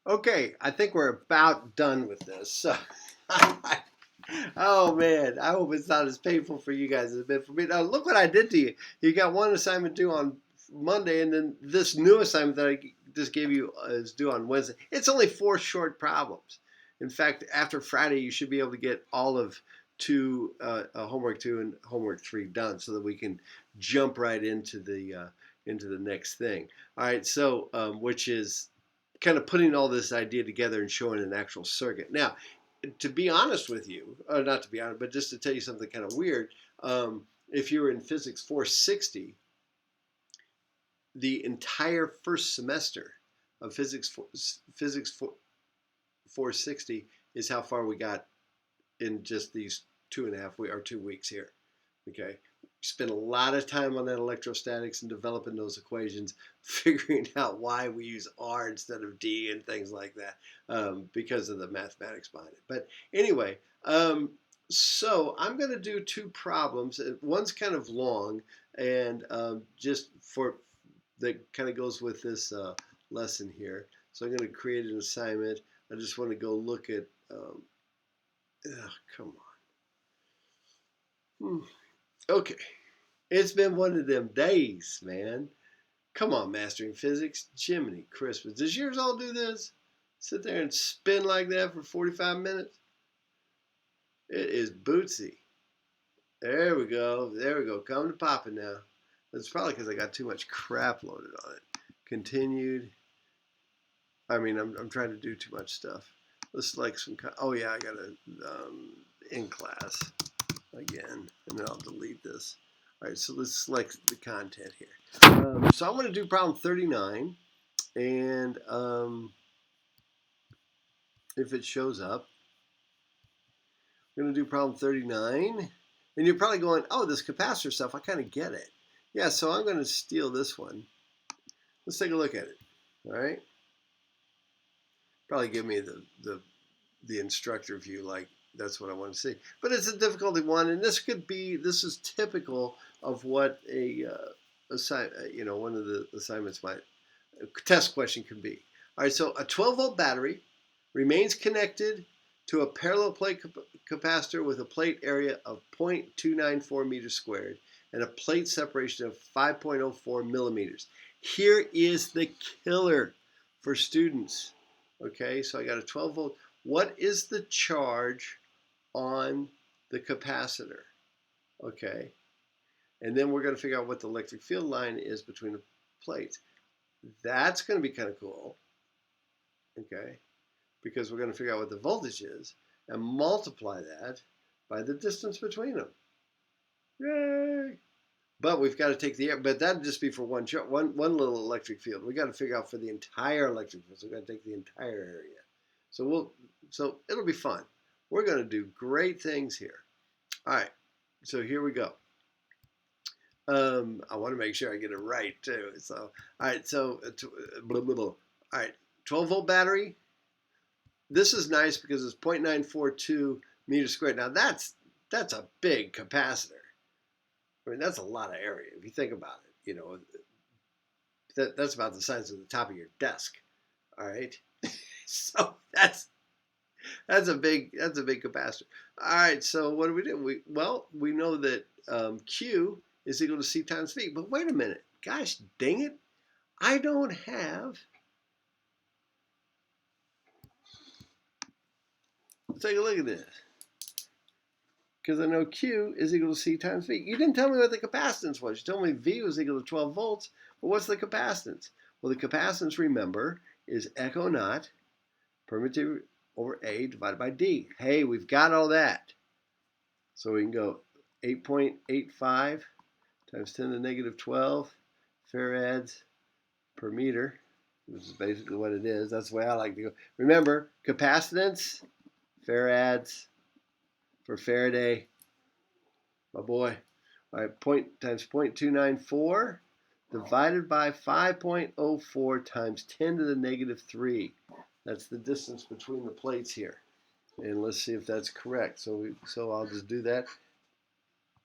Okay, I think we're about done with this. So, oh man, I hope it's not as painful for you guys as it's been for me. Now, look what I did to you. You got one assignment due on Monday, and then this new assignment that I just gave you is due on Wednesday. It's only 4 short problems. In fact, after Friday, you should be able to get all of homework 2 and homework 3 done, so that we can jump right into the next thing. All right, so which is kind of putting all this idea together and showing an actual circuit. Now, to be honest with you, or not to be honest, but just to tell you something kind of weird, if you were in Physics 460, the entire first semester of Physics 460 is how far we got in just these 2.5 or 2 weeks here. Okay, spent a lot of time on that electrostatics and developing those equations, figuring out why we use R instead of D and things like that, because of the mathematics behind it. But anyway, so I'm going to do 2 problems. One's kind of long, and just for that kind of goes with this lesson here. So I'm going to create an assignment. I just want to go look at. Come on. Okay. It's been one of them days, man. Come on, Mastering Physics. Jiminy Christmas. Does yours all do this? Sit there and spin like that for 45 minutes? It is bootsy. There we go. There we go. Come to popping now. It's probably because I got too much crap loaded on it. Continued. I mean, I'm trying to do too much stuff. Let's select some. Oh, yeah, I got to in class again. And then I'll delete this. All right, so let's select the content here. So I'm going to do problem 39, and if it shows up, I'm going to do problem 39, and you're probably going, oh, this capacitor stuff, I kind of get it. Yeah, so I'm going to steal this one. Let's take a look at it. All right. Probably give me the instructor view, like that's what I want to see. But it's a difficulty one, and this is typical of what one of the assignments test question could be. All right, so a 12-volt battery remains connected to a parallel plate capacitor with a plate area of 0.294 meters squared and a plate separation of 5.04 millimeters. Here is the killer for students. Okay, so I got a 12-volt. What is the charge on the capacitor? Okay, and then we're going to figure out what the electric field line is between the plates. That's going to be kind of cool. Okay, because we're going to figure out what the voltage is and multiply that by the distance between them. Yay! But we've got to take the air, but that'd just be for one little electric field. We got to figure out for the entire electric field. So we've got to take the entire area. So it'll be fun. We're going to do great things here. All right. So here we go. I want to make sure I get it right too. So all right. So blah, blah, blah. All right. 12-volt battery. This is nice because it's 0.942 meters squared. Now that's a big capacitor. I mean, that's a lot of area if you think about it. That's about the size of the top of your desk. All right, so that's a big capacitor. All right, so what do we do? We know that Q is equal to C times V. But wait a minute, gosh dang it, I don't have. Let's take a look at this. Because I know Q is equal to C times V. You didn't tell me what the capacitance was. You told me V was equal to 12 volts. But what's the capacitance? Well, the capacitance, remember, is echo naught permittivity over A divided by D. Hey, we've got all that. So we can go 8.85 times 10 to the negative 12 farads per meter, which is basically what it is. That's the way I like to go. Remember, capacitance, farads, for Faraday, my boy. All right, point times 0.294 divided by 5.04 times 10 to the negative 3. That's the distance between the plates here. And let's see if that's correct. So I'll just do that.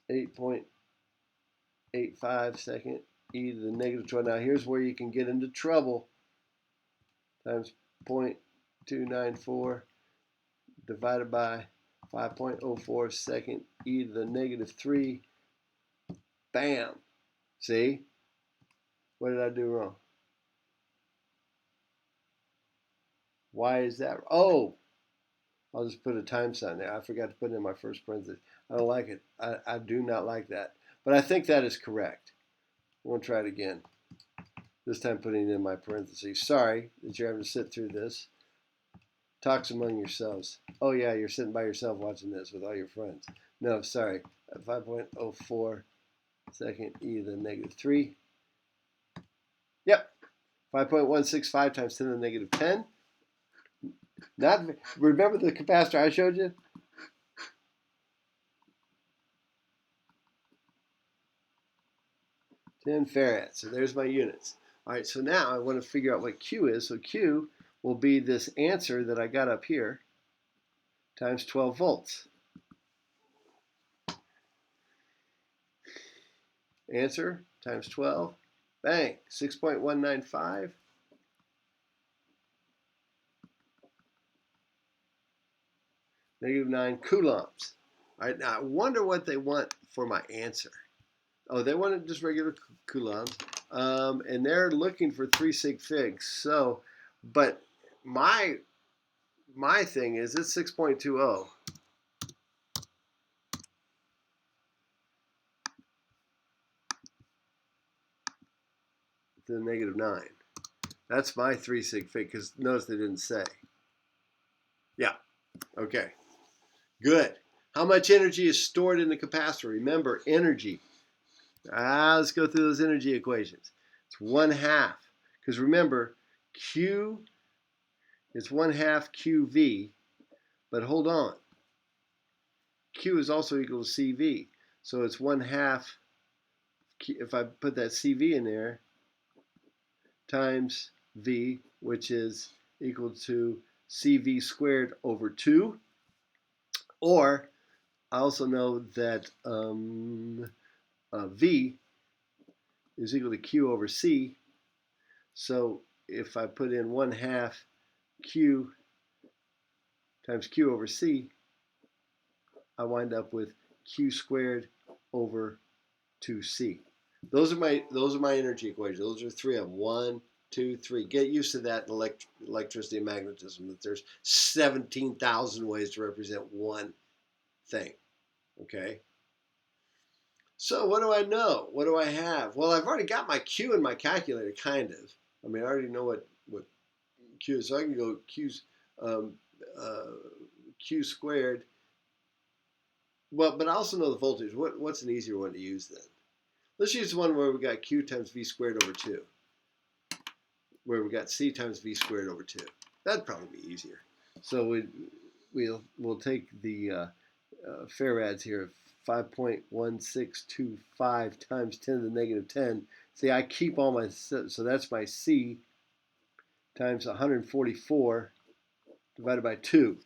8.85 second e to the negative 12. Now here's where you can get into trouble. Times 294 divided by 5.04 second e to the negative 3. Bam. See? What did I do wrong? Why is that? Oh, I'll just put a time sign there. I forgot to put it in my first parenthesis. I don't like it. I do not like that. But I think that is correct. We'll try it again. This time putting it in my parentheses. Sorry that you're having to sit through this. Talks among yourselves. Oh yeah, you're sitting by yourself watching this with all your friends. No, sorry. 5.04 second e to the negative 3. Yep. 5.165 times 10 to the negative 10. Not, remember the capacitor I showed you? Ten farads. So there's my units. All right, so now I want to figure out what Q is. So Q will be this answer that I got up here times 12 volts. Answer times 12. Bang, 6.195. Negative 9 coulombs. All right, now I wonder what they want for my answer. Oh, they wanted just regular coulombs. And they're looking for 3 sig figs. So, but my thing is it's 6.20 to the negative 9. That's my 3 sig fig, because notice they didn't say. Yeah, okay, good. How much energy is stored in the capacitor? Remember, energy. Let's go through those energy equations. It's 1/2, because remember, Q is 1/2 QV, but hold on. Q is also equal to CV, so it's 1/2, if I put that CV in there, times V, which is equal to CV squared over 2. Or I also know that V is equal to Q over C. So if I put in 1/2 Q times Q over C, I wind up with Q squared over 2C. Those are my energy equations. Those are 3 of them. 1, 2, 3. Get used to that in electricity and magnetism, that there's 17,000 ways to represent one thing. Okay? So what do I know? What do I have? Well, I've already got my Q in my calculator, kind of. I mean, I already know what Q is. So I can go Q squared. Well, but I also know the voltage. What's an easier one to use then? Let's use the one where we got Q times V squared over 2. Where we got C times V squared over 2. That'd probably be easier. So we'll take the farads here, 5.1625 times 10 to the negative 10. See, I keep all my, so that's my C times 144 divided by 2.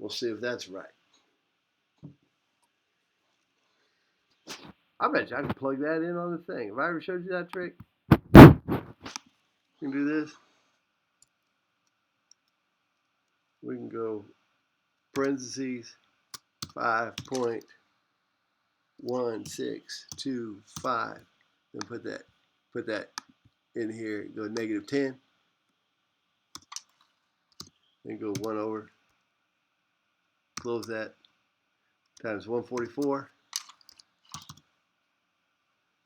We'll see if that's right. I bet you I can plug that in on the thing. Have I ever showed you that trick? You can do this. We can go parentheses 5.1625. Then put that in here. Go negative 10. Then go 1 over. Close that. Times 144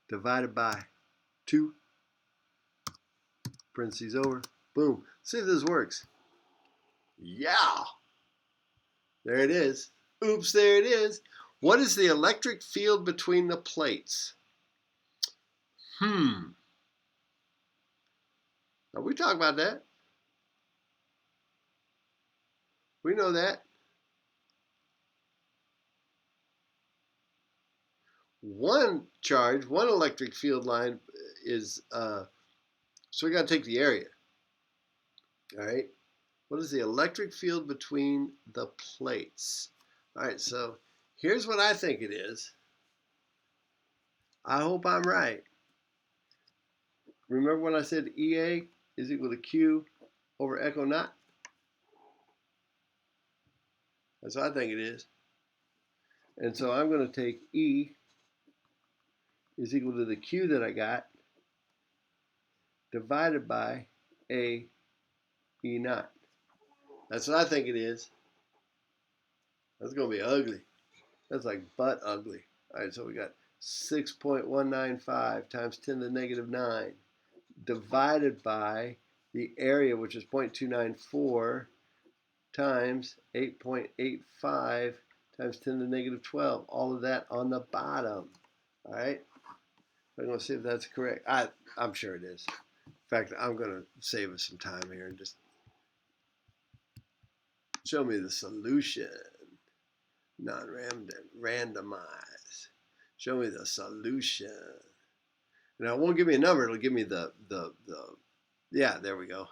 divided by 2. Parentheses over. Boom. See if this works. Yeah. There it is. Oops, there it is. What is the electric field between the plates? Now we talk about that. We know that. One charge, one electric field line is, so we got to take the area. All right. What is the electric field between the plates? All right, so here's what I think it is. I hope I'm right. Remember when I said EA is equal to Q over echo naught? That's what I think it is. And so I'm going to take E is equal to the Q that I got divided by A E naught. That's what I think it is. That's going to be ugly. That's like butt ugly. All right, so we got 6.195 times 10 to the negative 9 divided by the area, which is 0.294, times 8.85 times 10 to the negative 12. All of that on the bottom. All right? I'm going to see if that's correct. I'm sure it is. In fact, I'm going to save us some time here and just show me the solution. Non-randomized. Show me the solution. Now, it won't give me a number. It'll give me the yeah, there we go.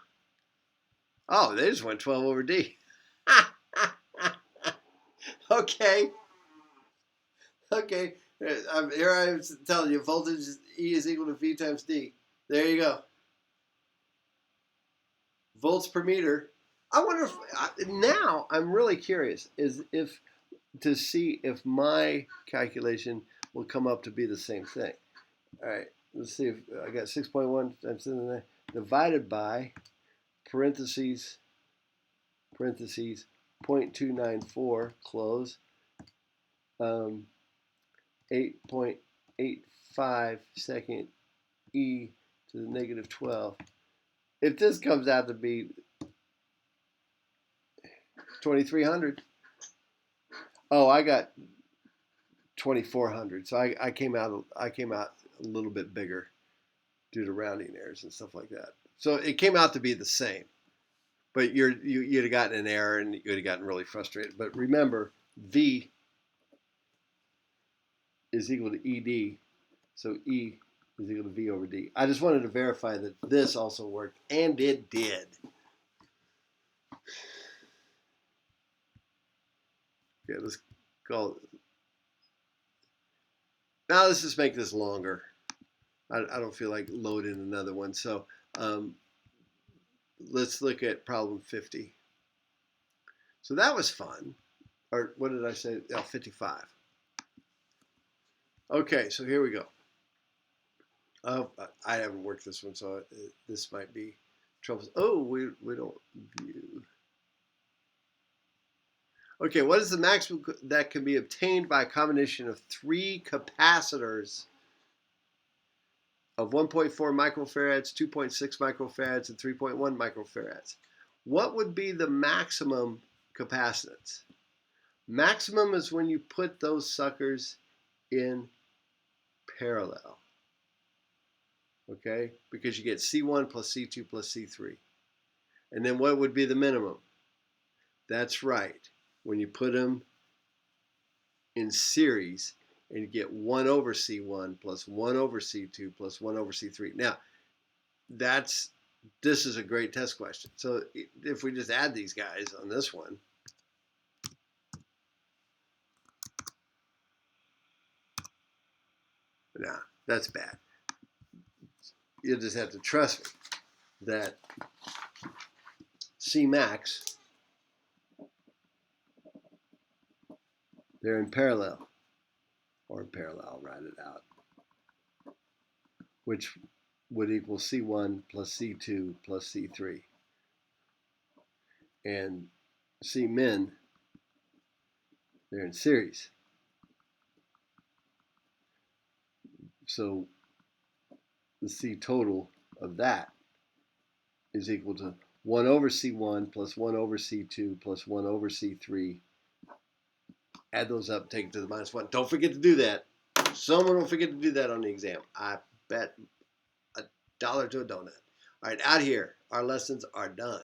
Oh, they just went 12 over D. Okay. Okay. Here I am telling you, voltage E is equal to V times D. There you go. Volts per meter. I wonder if, now I'm really curious, to see if my calculation will come up to be the same thing. All right, let's see if I got 6.1 times 10 to the divided by parentheses 0.294 close 8.85 second E to the negative 12. If this comes out to be 2300, oh, I got 2400. So I came out a little bit bigger due to rounding errors and stuff like that. So it came out to be the same, but you'd have gotten an error and you'd have gotten really frustrated. But remember, V is equal to ED, so E is equal to V over D. I just wanted to verify that this also worked, and it did. Okay, let's call it. Now let's just make this longer. I don't feel like loading another one. So let's look at problem 50. So that was fun. Or what did I say? Oh, 55. Okay, so here we go. I haven't worked this one, so this might be trouble. Oh, we don't view. Okay, what is the maximum that can be obtained by a combination of 3 capacitors of 1.4 microfarads, 2.6 microfarads, and 3.1 microfarads? What would be the maximum capacitance? Maximum is when you put those suckers in parallel. Okay, because you get C1 plus C2 plus C3. And then what would be the minimum? That's right. When you put them in series and you get 1 over C1 plus 1 over C2 plus 1 over C3. Now, this is a great test question. So if we just add these guys on this one, nah, that's bad. You'll just have to trust me that C max, they're in parallel, or in parallel, I'll write it out, which would equal C1 plus C2 plus C3. And C min, they're in series. So the C total of that is equal to 1 over C1 plus 1 over C2 plus 1 over C3. Add those up, take it to the minus 1. Don't forget to do that. Someone will forget to do that on the exam. I bet $1 to a donut. All right, out here, our lessons are done.